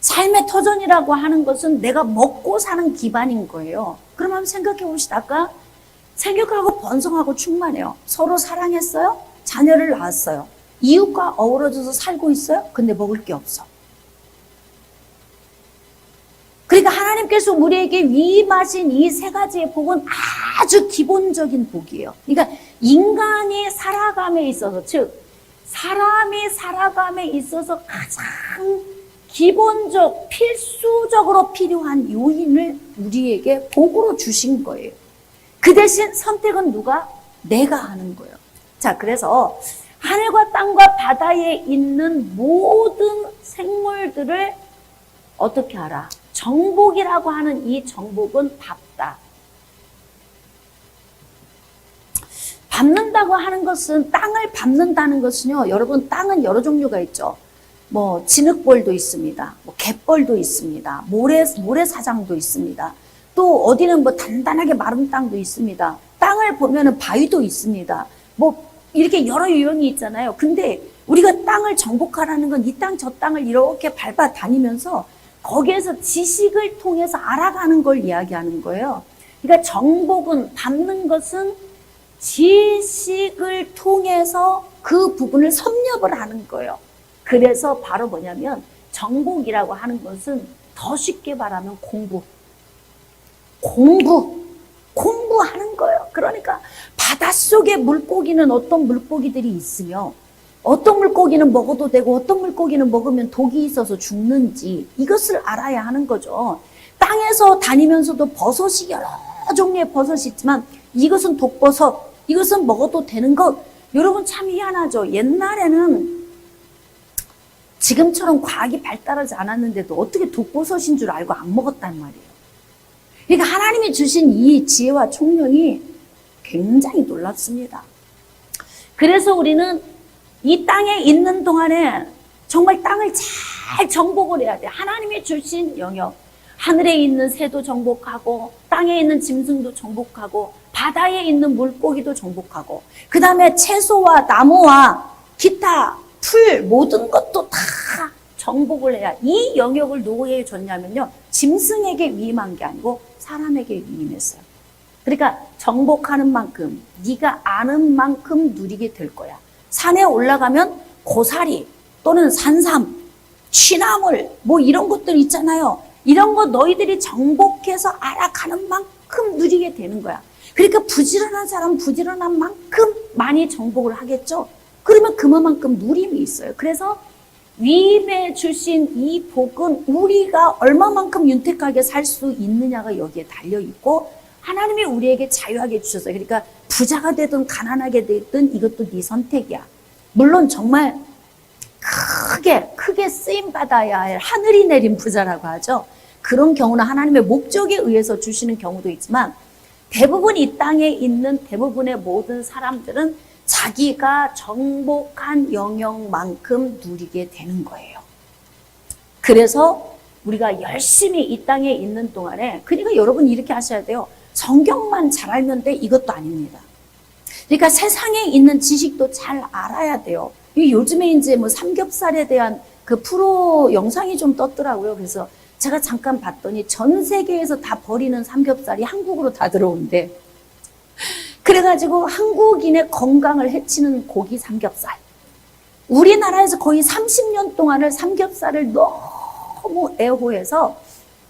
삶의 터전이라고 하는 것은 내가 먹고 사는 기반인 거예요. 그럼 한번 생각해 봅시다. 아까 생육하고 번성하고 충만해요. 서로 사랑했어요. 자녀를 낳았어요. 이웃과 어우러져서 살고 있어요. 근데 먹을 게 없어. 그러니까 하나님께서 우리에게 위임하신 이 세 가지의 복은 아주 기본적인 복이에요. 그러니까 인간이 살아감에 있어서, 즉 사람이 살아감에 있어서 가장 기본적, 필수적으로 필요한 요인을 우리에게 복으로 주신 거예요. 그 대신 선택은 누가? 내가 하는 거예요. 자, 그래서 하늘과 땅과 바다에 있는 모든 생물들을 어떻게 알아? 정복이라고 하는 이 정복은 밟다. 밟는다고 하는 것은, 땅을 밟는다는 것은요, 여러분, 땅은 여러 종류가 있죠. 뭐 진흙벌도 있습니다. 뭐 갯벌도 있습니다. 모래사장도 있습니다. 또 어디는 뭐 단단하게 마른 땅도 있습니다. 땅을 보면은 바위도 있습니다. 뭐 이렇게 여러 유형이 있잖아요. 근데 우리가 땅을 정복하라는 건 이 땅 저 땅을 이렇게 밟아 다니면서 거기에서 지식을 통해서 알아가는 걸 이야기하는 거예요. 그러니까 정복은, 밟는 것은 지식을 통해서 그 부분을 섭렵을 하는 거예요. 그래서 바로 뭐냐면 정복이라고 하는 것은 더 쉽게 말하면 공부하는 거예요. 그러니까 바닷속에 물고기는 어떤 물고기들이 있으며 어떤 물고기는 먹어도 되고 어떤 물고기는 먹으면 독이 있어서 죽는지 이것을 알아야 하는 거죠. 땅에서 다니면서도 버섯이 여러 종류의 버섯이 있지만 이것은 독버섯, 이것은 먹어도 되는 것. 여러분 참 희한하죠. 옛날에는 지금처럼 과학이 발달하지 않았는데도 어떻게 독버섯인 줄 알고 안 먹었단 말이에요. 그러니까 하나님이 주신 이 지혜와 총명이 굉장히 놀랍습니다. 그래서 우리는 이 땅에 있는 동안에 정말 땅을 잘 정복을 해야 돼. 하나님이 주신 영역, 하늘에 있는 새도 정복하고 땅에 있는 짐승도 정복하고 바다에 있는 물고기도 정복하고 그 다음에 채소와 나무와 기타 풀 모든 것도 다 정복을 해야. 이 영역을 누구에게 줬냐면요, 짐승에게 위임한 게 아니고 사람에게 위임했어요. 그러니까 정복하는 만큼, 네가 아는 만큼 누리게 될 거야. 산에 올라가면 고사리 또는 산삼, 취나물 뭐 이런 것들 있잖아요. 이런 거 너희들이 정복해서 알아가는 만큼 누리게 되는 거야. 그러니까 부지런한 사람 부지런한 만큼 많이 정복을 하겠죠. 그러면 그만큼 누림이 있어요. 그래서 위임해 주신 이 복은 우리가 얼마만큼 윤택하게 살 수 있느냐가 여기에 달려있고 하나님이 우리에게 자유하게 주셨어요. 그러니까 부자가 되든 가난하게 되든 이것도 네 선택이야. 물론 정말 크게 쓰임받아야 할 하늘이 내린 부자라고 하죠. 그런 경우는 하나님의 목적에 의해서 주시는 경우도 있지만 대부분 이 땅에 있는 대부분의 모든 사람들은 자기가 정복한 영역만큼 누리게 되는 거예요. 그래서 우리가 열심히 이 땅에 있는 동안에, 그러니까 여러분 이렇게 하셔야 돼요. 성경만 잘 알면 돼, 이것도 아닙니다. 그러니까 세상에 있는 지식도 잘 알아야 돼요. 요즘에 이제 뭐 삼겹살에 대한 그 프로 영상이 좀 떴더라고요. 그래서 제가 잠깐 봤더니 전 세계에서 다 버리는 삼겹살이 한국으로 다 들어온대. 그래가지고 한국인의 건강을 해치는 고기 삼겹살. 우리나라에서 거의 30년 동안을 삼겹살을 너무 애호해서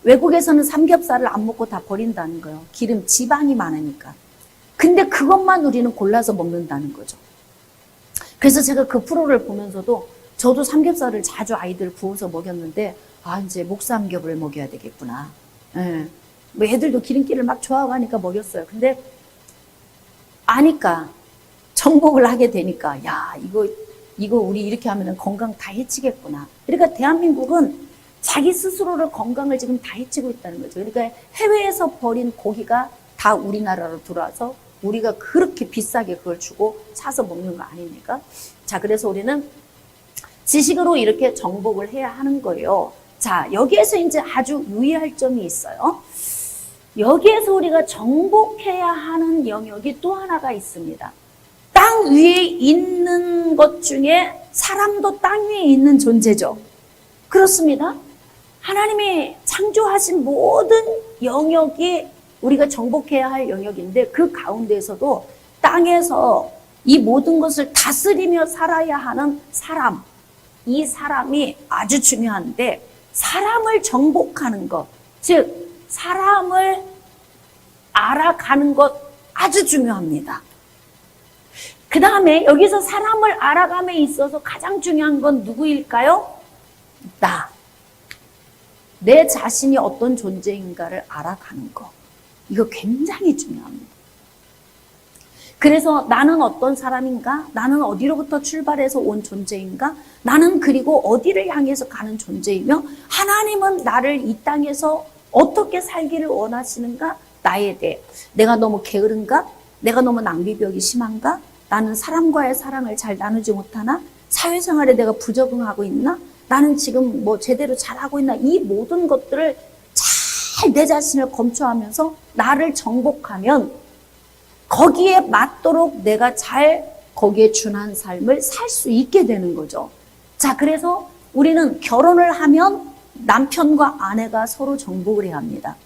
외국에서는 삼겹살을 안 먹고 다 버린다는 거예요. 기름, 지방이 많으니까. 근데 그것만 우리는 골라서 먹는다는 거죠. 그래서 제가 그 프로를 보면서도 저도 삼겹살을 자주 아이들 구워서 먹였는데 아, 이제 목삼겹을 먹여야 되겠구나. 예. 뭐 애들도 기름기를 막 좋아하고 하니까 먹였어요. 근데 아니까 정복을 하게 되니까 야, 이거 우리 이렇게 하면 건강 다 해치겠구나. 그러니까 대한민국은 자기 스스로를 건강을 지금 다 해치고 있다는 거죠. 그러니까 해외에서 버린 고기가 다 우리나라로 들어와서 우리가 그렇게 비싸게 그걸 주고 사서 먹는 거 아닙니까? 자, 그래서 우리는 지식으로 이렇게 정복을 해야 하는 거예요. 자, 여기에서 이제 아주 유의할 점이 있어요. 여기에서 우리가 정복해야 하는 영역이 또 하나가 있습니다. 땅 위에 있는 것 중에 사람도 땅 위에 있는 존재죠. 그렇습니다. 하나님이 창조하신 모든 영역이 우리가 정복해야 할 영역인데 그 가운데에서도 땅에서 이 모든 것을 다스리며 살아야 하는 사람, 이 사람이 아주 중요한데 사람을 정복하는 것, 즉 사람을 알아가는 것 아주 중요합니다. 그 다음에 여기서 사람을 알아감에 있어서 가장 중요한 건 누구일까요? 내 자신이 어떤 존재인가를 알아가는 것. 이거 굉장히 중요합니다. 그래서 나는 어떤 사람인가? 나는 어디로부터 출발해서 온 존재인가? 나는 그리고 어디를 향해서 가는 존재이며 하나님은 나를 이 땅에서 어떻게 살기를 원하시는가? 나에 대해 내가 너무 게으른가? 내가 너무 낭비벽이 심한가? 나는 사람과의 사랑을 잘 나누지 못하나? 사회생활에 내가 부적응하고 있나? 나는 지금 뭐 제대로 잘하고 있나? 이 모든 것들을 잘 내 자신을 검토하면서 나를 정복하면 거기에 맞도록 내가 잘 거기에 준한 삶을 살 수 있게 되는 거죠. 자, 그래서 우리는 결혼을 하면 남편과 아내가 서로 정복을 해야 합니다.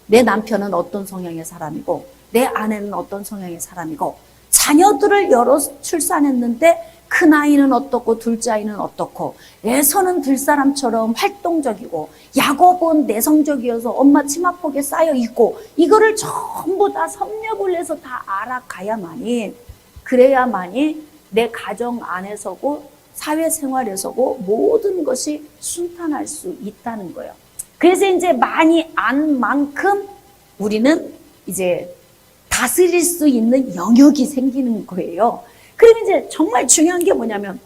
내 남편은 어떤 성향의 사람이고 내 아내는 어떤 성향의 사람이고 자녀들을 여러 출산했는데 큰아이는 어떻고 둘째 아이는 어떻고 에서는 들사람처럼 활동적이고 야곱은 내성적이어서 엄마 치마폭에 쌓여 있고 이거를 전부 다 섭렵을 해서 다 알아가야만이 그래야만이 내 가정 안에서고 사회생활에서고 모든 것이 순탄할 수 있다는 거예요. 그래서 이제 많이 안 만큼 우리는 이제 다스릴 수 있는 영역이 생기는 거예요. 그럼 이제 정말 중요한 게 뭐냐면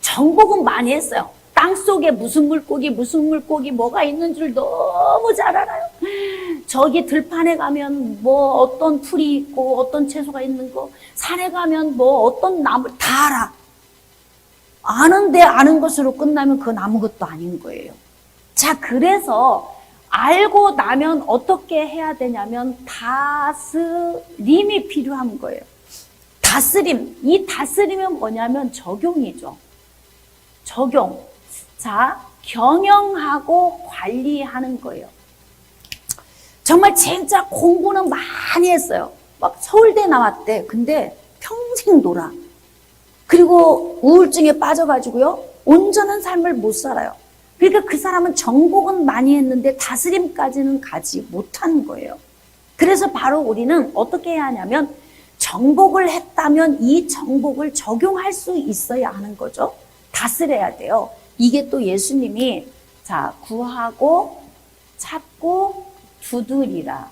정복은 많이 했어요. 땅속에 무슨 물고기 뭐가 있는 줄 너무 잘 알아요. 저기 들판에 가면 뭐 어떤 풀이 있고 어떤 채소가 있는 거, 산에 가면 뭐 어떤 나무 다 알아. 아는데 아는 것으로 끝나면 그건 아무것도 아닌 거예요. 자, 그래서 알고 나면 어떻게 해야 되냐면 다스림이 필요한 거예요. 다스림. 이 다스림은 뭐냐면 적용이죠. 적용. 자, 경영하고 관리하는 거예요. 정말 진짜 공부는 많이 했어요. 막 서울대 나왔대. 근데 평생 놀아. 그리고 우울증에 빠져가지고요. 온전한 삶을 못 살아요. 그러니까 그 사람은 정복은 많이 했는데 다스림까지는 가지 못한 거예요. 그래서 바로 우리는 어떻게 해야 하냐면 정복을 했다면 이 정복을 적용할 수 있어야 하는 거죠. 다스려야 돼요. 이게 또 예수님이 자, 구하고 찾고 두드리라.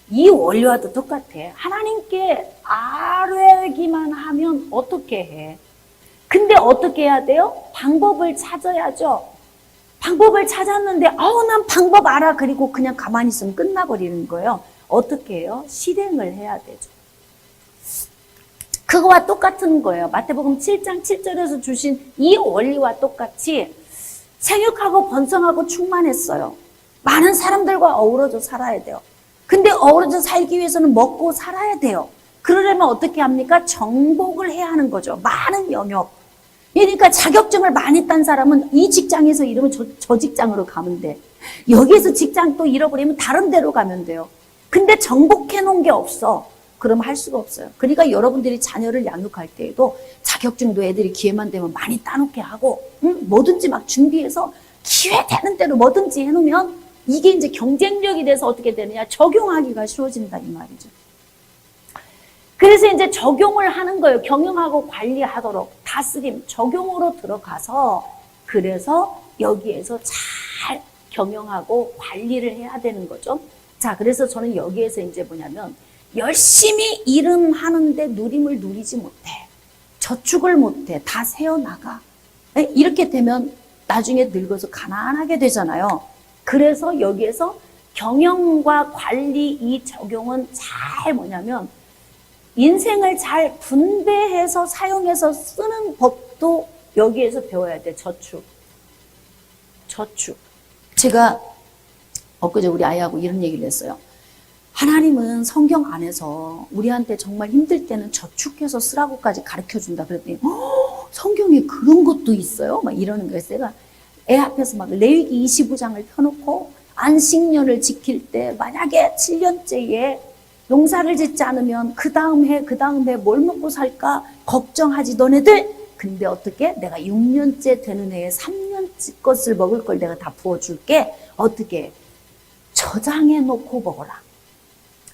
이 원리와도 똑같아. 하나님께 아뢰기만 하면 어떻게 해? 근데 어떻게 해야 돼요? 방법을 찾아야죠. 방법을 찾았는데 난 방법 알아. 그리고 그냥 가만히 있으면 끝나버리는 거예요. 어떻게 해요? 실행을 해야 되죠. 그거와 똑같은 거예요. 마태복음 7장 7절에서 주신 이 원리와 똑같이 생육하고 번성하고 충만했어요. 많은 사람들과 어우러져 살아야 돼요. 근데 어우러져 살기 위해서는 먹고 살아야 돼요. 그러려면 어떻게 합니까? 정복을 해야 하는 거죠. 많은 영역. 그러니까 자격증을 많이 딴 사람은 이 직장에서 이러면 저 직장으로 가면 돼. 여기에서 직장 또 잃어버리면 다른 데로 가면 돼요. 근데 정복해 놓은 게 없어. 그럼 할 수가 없어요. 그러니까 여러분들이 자녀를 양육할 때에도 자격증도 애들이 기회만 되면 많이 따놓게 하고 뭐든지 막 준비해서 기회 되는 대로 뭐든지 해놓으면 이게 이제 경쟁력이 돼서 어떻게 되느냐, 적용하기가 쉬워진다 이 말이죠. 그래서 이제 적용을 하는 거예요. 경영하고 관리하도록 다스림, 적용으로 들어가서 그래서 여기에서 잘 잘 경영하고 관리를 해야 되는 거죠. 자, 그래서 저는 여기에서 이제 뭐냐면 열심히 일은 하는데 누림을 누리지 못해. 저축을 못해. 다 새어나가. 이렇게 되면 나중에 늙어서 가난하게 되잖아요. 그래서 여기에서 경영과 관리 이 적용은 잘 뭐냐면 인생을 잘 분배해서 사용해서 쓰는 법도 여기에서 배워야 돼. 저축. 제가 엊그제 우리 아이하고 이런 얘기를 했어요. 하나님은 성경 안에서 우리한테 정말 힘들 때는 저축해서 쓰라고까지 가르쳐준다 그랬더니 성경에 그런 것도 있어요? 막 이러는 거예요. 제가 애 앞에서 막 레위기 25장을 펴놓고 안식년을 지킬 때 만약에 7년째에 농사를 짓지 않으면 그 다음 해 뭘 먹고 살까 걱정하지 너네들. 근데 어떻게 내가 6년째 되는 해에 3년째 것을 먹을 걸 내가 다 부어줄게. 어떻게 저장해 놓고 먹어라.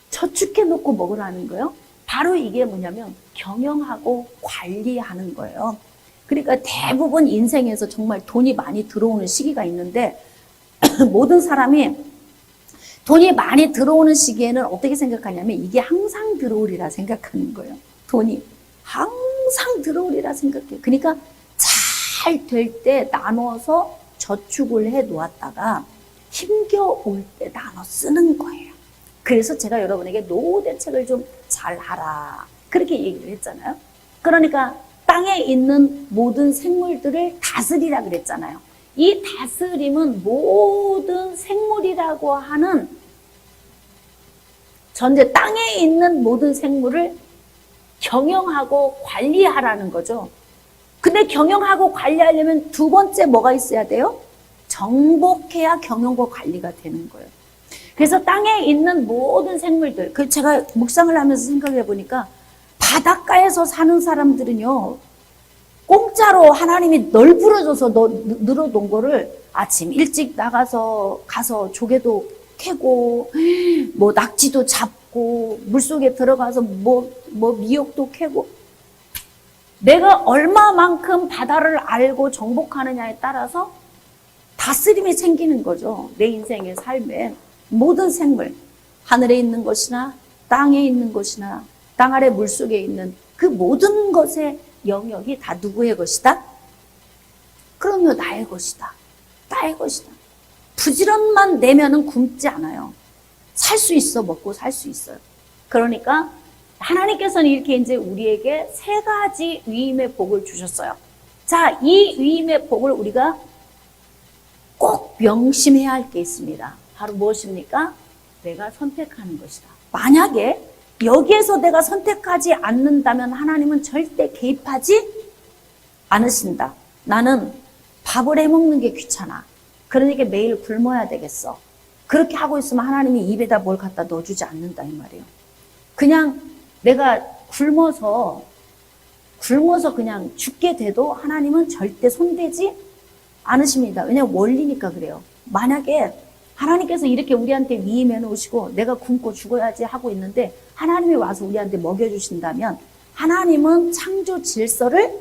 저축해 놓고 먹으라는 거예요. 바로 이게 뭐냐면 경영하고 관리하는 거예요. 그러니까 대부분 인생에서 정말 돈이 많이 들어오는 시기가 있는데 모든 사람이 돈이 많이 들어오는 시기에는 어떻게 생각하냐면 이게 항상 들어오리라 생각하는 거예요. 돈이 항상 들어오리라 생각해요. 그러니까 잘 될 때 나눠서 저축을 해 놓았다가 힘겨울 때 나눠 쓰는 거예요. 그래서 제가 여러분에게 노후 대책을 좀 잘 하라 그렇게 얘기를 했잖아요. 그러니까 땅에 있는 모든 생물들을 다스리라 그랬잖아요. 이 다스림은 모든 생물이라고 하는 전제 땅에 있는 모든 생물을 경영하고 관리하라는 거죠. 근데 경영하고 관리하려면 두 번째 뭐가 있어야 돼요? 정복해야 경영과 관리가 되는 거예요. 그래서 땅에 있는 모든 생물들, 제가 묵상을 하면서 생각해 보니까 바닷가에서 사는 사람들은요, 공짜로 하나님이 널브러져서 늘어놓은 거를 아침 일찍 가서 조개도 캐고, 뭐 낙지도 잡고, 물속에 들어가서 뭐 미역도 캐고, 내가 얼마만큼 바다를 알고 정복하느냐에 따라서 다스림이 생기는 거죠. 내 인생의 삶에. 모든 생물, 하늘에 있는 것이나 땅에 있는 것이나 땅 아래 물속에 있는 그 모든 것의 영역이 다 누구의 것이다? 그럼요, 나의 것이다. 나의 것이다. 부지런만 내면은 굶지 않아요. 살 수 있어, 먹고 살 수 있어요. 그러니까 하나님께서는 이렇게 이제 우리에게 세 가지 위임의 복을 주셨어요. 자, 이 위임의 복을 우리가 꼭 명심해야 할 게 있습니다. 바로 무엇입니까? 내가 선택하는 것이다. 만약에 여기에서 내가 선택하지 않는다면 하나님은 절대 개입하지 않으신다. 나는 밥을 해먹는 게 귀찮아. 그러니까 매일 굶어야 되겠어. 그렇게 하고 있으면 하나님이 입에다 뭘 갖다 넣어주지 않는다 이 말이에요. 그냥 내가 굶어서 그냥 죽게 돼도 하나님은 절대 손대지 않으십니다. 왜냐하면 원리니까 그래요. 만약에 하나님께서 이렇게 우리한테 위임해 놓으시고 내가 굶고 죽어야지 하고 있는데 하나님이 와서 우리한테 먹여주신다면 하나님은 창조 질서를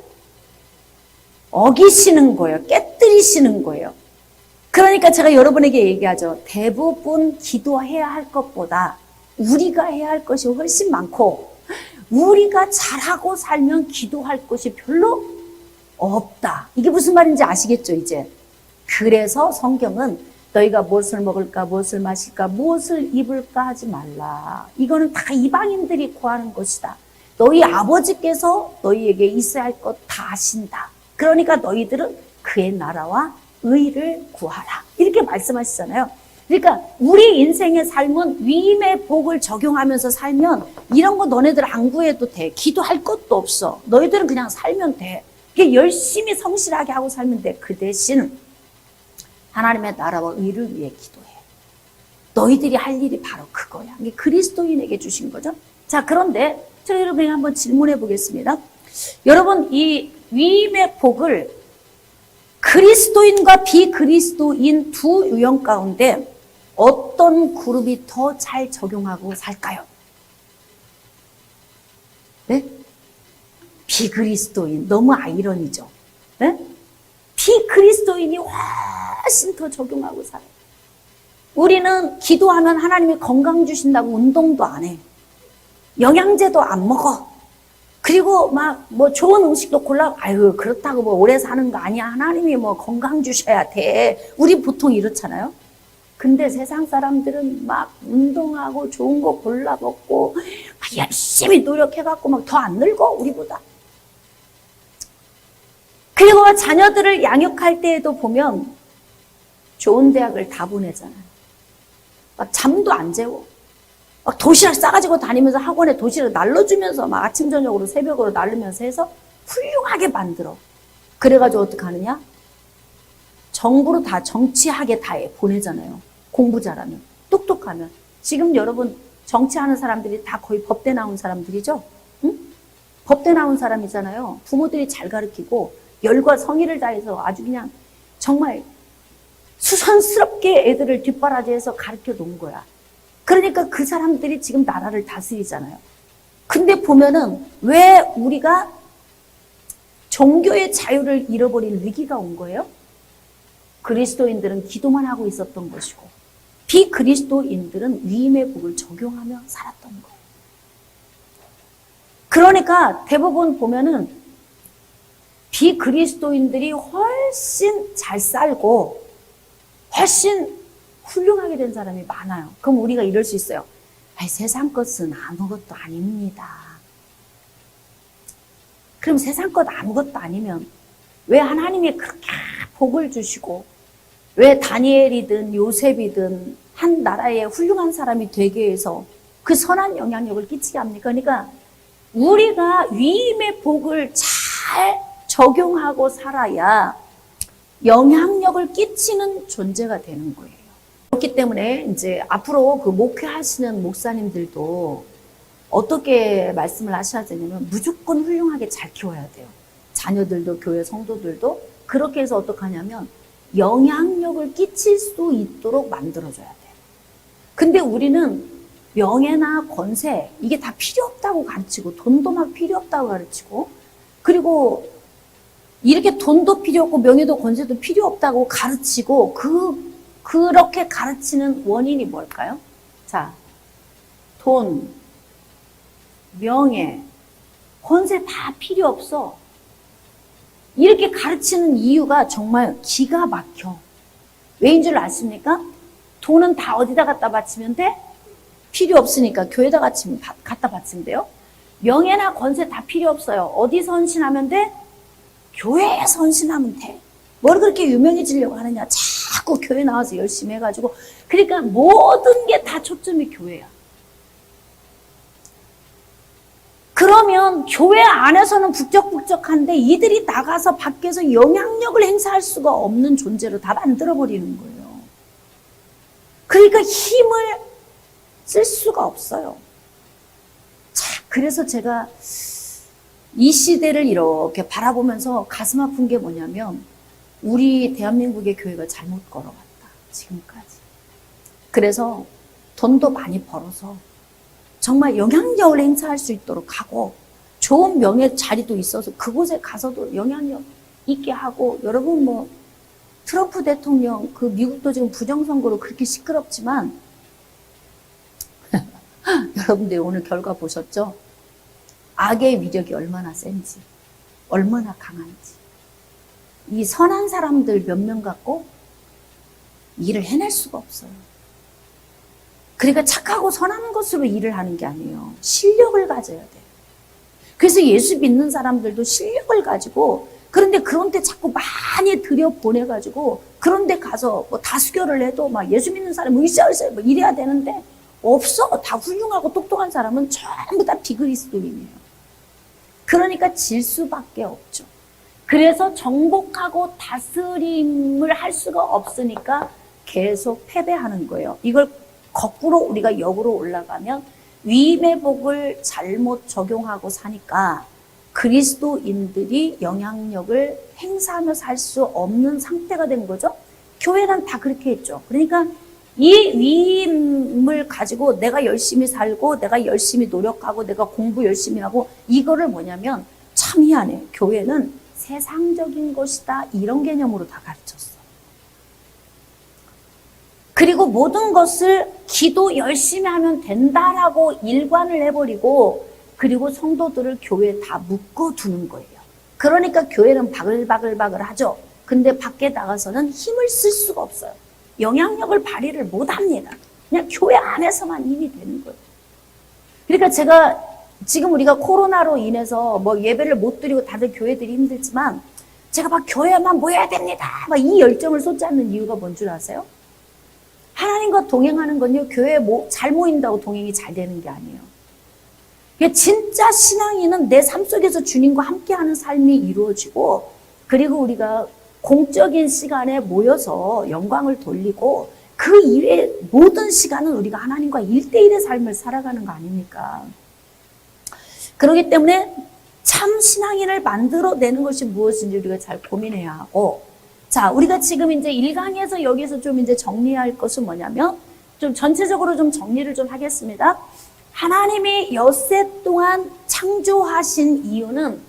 어기시는 거예요. 깨뜨리시는 거예요. 그러니까 제가 여러분에게 얘기하죠. 대부분 기도해야 할 것보다 우리가 해야 할 것이 훨씬 많고 우리가 잘하고 살면 기도할 것이 별로 없다. 이게 무슨 말인지 아시겠죠, 이제? 그래서 성경은 너희가 무엇을 먹을까, 무엇을 마실까, 무엇을 입을까 하지 말라. 이거는 다 이방인들이 구하는 것이다. 너희 아버지께서 너희에게 있어야 할 것 다 아신다. 그러니까 너희들은 그의 나라와 의를 구하라. 이렇게 말씀하시잖아요. 그러니까 우리 인생의 삶은 위임의 복을 적용하면서 살면 이런 거 너네들 안 구해도 돼. 기도할 것도 없어. 너희들은 그냥 살면 돼. 열심히 성실하게 하고 살면 돼. 그 대신 하나님의 나라와 의를 위해 기도해. 너희들이 할 일이 바로 그거야. 이게 그리스도인에게 주신 거죠. 자, 그런데 제가 여러분에게 한번 질문해 보겠습니다. 여러분, 이 위임의 복을 그리스도인과 비그리스도인 두 유형 가운데 어떤 그룹이 더 잘 적용하고 살까요? 네? 비그리스도인. 너무 아이러니죠. 네? 비그리스도인이 훨씬 더 적용하고 살아요. 우리는 기도하면 하나님이 건강 주신다고 운동도 안 해. 영양제도 안 먹어. 그리고 막 뭐 좋은 음식도 골라, 아유, 그렇다고 뭐 오래 사는 거 아니야. 하나님이 뭐 건강 주셔야 돼. 우리 보통 이렇잖아요. 근데 세상 사람들은 막 운동하고 좋은 거 골라 먹고 막 열심히 노력해갖고 막 더 안 늙어, 우리보다. 그리고 자녀들을 양육할 때에도 보면 좋은 대학을 다 보내잖아요. 막 잠도 안 재워. 막 도시락 싸가지고 다니면서 학원에 도시락 날려주면서 막 아침, 저녁으로, 새벽으로 날르면서 해서 훌륭하게 만들어. 그래가지고 어떡하느냐? 정부로 다 정치하게 다 보내잖아요. 공부 잘하면. 똑똑하면. 지금 여러분 정치하는 사람들이 다 거의 법대 나온 사람들이죠? 응? 법대 나온 사람이잖아요. 부모들이 잘 가르치고 열과 성의를 다해서 아주 그냥 정말 수선스럽게 애들을 뒷바라지해서 가르쳐 놓은 거야. 그러니까 그 사람들이 지금 나라를 다스리잖아요. 근데 보면은 왜 우리가 종교의 자유를 잃어버린 위기가 온 거예요? 그리스도인들은 기도만 하고 있었던 것이고 비그리스도인들은 위임의 복을 적용하며 살았던 거예요. 그러니까 대부분 보면은 비그리스도인들이 훨씬 잘 살고 훨씬 훌륭하게 된 사람이 많아요. 그럼 우리가 이럴 수 있어요. 아이, 세상 것은 아무것도 아닙니다. 그럼 세상 것 아무것도 아니면 왜 하나님이 그렇게 복을 주시고 왜 다니엘이든 요셉이든 한 나라의 훌륭한 사람이 되게 해서 그 선한 영향력을 끼치게 합니까? 그러니까 우리가 위임의 복을 잘 적용하고 살아야 영향력을 끼치는 존재가 되는 거예요. 그렇기 때문에 이제 앞으로 그 목회하시는 목사님들도 어떻게 말씀을 하셔야 되냐면 무조건 훌륭하게 잘 키워야 돼요. 자녀들도 교회 성도들도 그렇게 해서 어떻게 하냐면 영향력을 끼칠 수 있도록 만들어줘야 돼요. 근데 우리는 명예나 권세 이게 다 필요 없다고 가르치고 돈도 막 필요 없다고 가르치고 그리고 이렇게 돈도 필요 없고 명예도 권세도 필요 없다고 가르치고 그렇게 가르치는 원인이 뭘까요? 자, 돈, 명예, 권세 다 필요 없어. 이렇게 가르치는 이유가 정말 기가 막혀. 왜인 줄 아십니까? 돈은 다 어디다 갖다 바치면 돼? 필요 없으니까 교회에다 갖다 바치면 돼요. 명예나 권세 다 필요 없어요. 어디 선신하면 돼? 교회에 선신하면 돼. 뭘 그렇게 유명해지려고 하느냐. 자꾸 교회 나와서 열심히 해가지고. 그러니까 모든 게 다 초점이 교회야. 그러면 교회 안에서는 북적북적한데 이들이 나가서 밖에서 영향력을 행사할 수가 없는 존재로 다 만들어버리는 거예요. 그러니까 힘을 쓸 수가 없어요. 자, 그래서 제가 이 시대를 이렇게 바라보면서 가슴 아픈 게 뭐냐면 우리 대한민국의 교회가 잘못 걸어갔다. 지금까지. 그래서 돈도 많이 벌어서 정말 영향력을 행사할 수 있도록 하고 좋은 명예 자리도 있어서 그곳에 가서도 영향력 있게 하고 여러분 뭐 트럼프 대통령 그 미국도 지금 부정선거로 그렇게 시끄럽지만 여러분들 오늘 결과 보셨죠? 악의 위력이 얼마나 센지 얼마나 강한지 이 선한 사람들 몇 명 갖고 일을 해낼 수가 없어요. 그러니까 착하고 선한 것으로 일을 하는 게 아니에요. 실력을 가져야 돼요. 그래서 예수 믿는 사람들도 실력을 가지고 그런데 그런 데 자꾸 많이 들여보내가지고 그런 데 가서 뭐 다수결을 해도 막 예수 믿는 사람 으쌰으쌰 뭐 이래야 되는데 없어. 다 훌륭하고 똑똑한 사람은 전부 다 비그리스도인이에요. 그러니까 질 수밖에 없죠. 그래서 정복하고 다스림을 할 수가 없으니까 계속 패배하는 거예요. 이걸 거꾸로 우리가 역으로 올라가면 위임의 복을 잘못 적용하고 사니까 그리스도인들이 영향력을 행사하며 살 수 없는 상태가 된 거죠. 교회는 다 그렇게 했죠. 그러니까 이 위임을 가지고 내가 열심히 살고 내가 열심히 노력하고 내가 공부 열심히 하고 이거를 뭐냐면 참 희한해. 교회는 세상적인 것이다 이런 개념으로 다 가르쳤어. 그리고 모든 것을 기도 열심히 하면 된다라고 일관을 해버리고, 그리고 성도들을 교회에 다 묶어두는 거예요. 그러니까 교회는 바글바글 하죠. 근데 밖에 나가서는 힘을 쓸 수가 없어요. 영향력을 발휘를 못합니다. 그냥 교회 안에서만 힘이 되는 거예요. 그러니까 제가 지금 우리가 코로나로 인해서 뭐 예배를 못 드리고 다들 교회들이 힘들지만, 제가 막 교회만 모여야 됩니다, 막 이 열정을 쏟지 않는 이유가 뭔 줄 아세요? 하나님과 동행하는 건요, 교회에 잘 모인다고 동행이 잘 되는 게 아니에요. 진짜 신앙인은 내 삶 속에서 주님과 함께하는 삶이 이루어지고, 그리고 우리가 공적인 시간에 모여서 영광을 돌리고, 그 이외의 모든 시간은 우리가 하나님과 1대1의 삶을 살아가는 거 아닙니까? 그렇기 때문에 참 신앙인을 만들어내는 것이 무엇인지 우리가 잘 고민해야 하고, 자, 우리가 지금 이제 1강에서 여기서 좀 이제 정리할 것은 뭐냐면, 좀 전체적으로 좀 정리를 좀 하겠습니다. 하나님이 엿새 동안 창조하신 이유는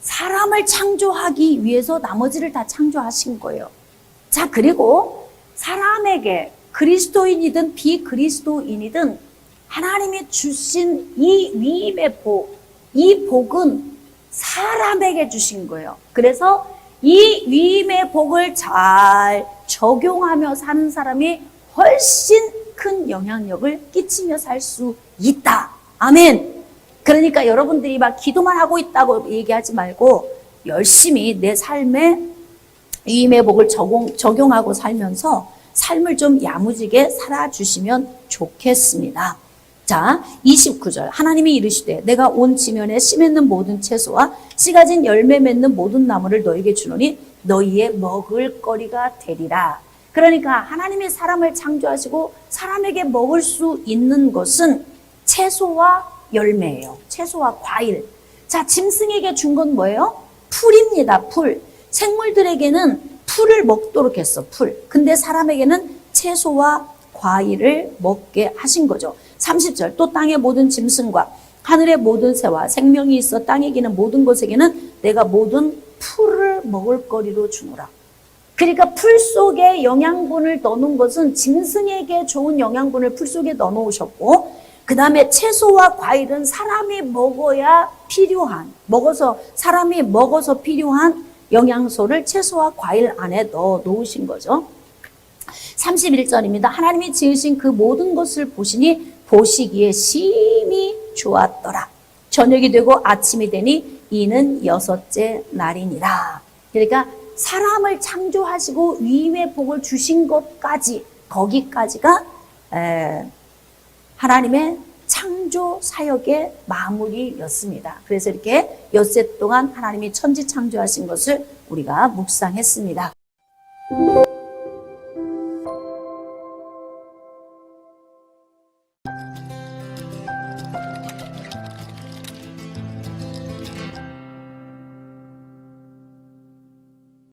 사람을 창조하기 위해서 나머지를 다 창조하신 거예요. 자, 그리고 사람에게 그리스도인이든 비그리스도인이든 하나님이 주신 이 위임의 복, 이 복은 사람에게 주신 거예요. 그래서 이 위임의 복을 잘 적용하며 사는 사람이 훨씬 큰 영향력을 끼치며 살 수 있다. 아멘. 그러니까 여러분들이 막 기도만 하고 있다고 얘기하지 말고 열심히 내 삶에 위임의 복을 적용하고 살면서 삶을 좀 야무지게 살아주시면 좋겠습니다. 자, 29절. 하나님이 이르시되 내가 온 지면에 씨 맺는 모든 채소와 씨 가진 열매 맺는 모든 나무를 너에게 주노니 너희의 먹을 거리가 되리라. 그러니까 하나님이 사람을 창조하시고 사람에게 먹을 수 있는 것은 채소와 열매예요. 채소와 과일. 자, 짐승에게 준 건 뭐예요? 풀입니다. 풀. 생물들에게는 풀을 먹도록 했어. 풀. 근데 사람에게는 채소와 과일을 먹게 하신 거죠. 30절. 또 땅의 모든 짐승과 하늘의 모든 새와 생명이 있어 땅에 기는 모든 것에게는 내가 모든 풀을 먹을 거리로 주노라. 그러니까 풀 속에 영양분을 넣어놓은 것은 짐승에게 좋은 영양분을 풀 속에 넣어놓으셨고, 그 다음에 채소와 과일은 사람이 먹어야 필요한, 사람이 먹어서 필요한 영양소를 채소와 과일 안에 넣어 놓으신 거죠. 31절입니다. 하나님이 지으신 그 모든 것을 보시니 보시기에 심히 좋았더라. 저녁이 되고 아침이 되니 이는 6째 날이니라. 그러니까 사람을 창조하시고 위임의 복을 주신 것까지, 거기까지가 하나님의 창조 사역의 마무리였습니다. 그래서 이렇게 엿새 동안 하나님이 천지 창조하신 것을 우리가 묵상했습니다.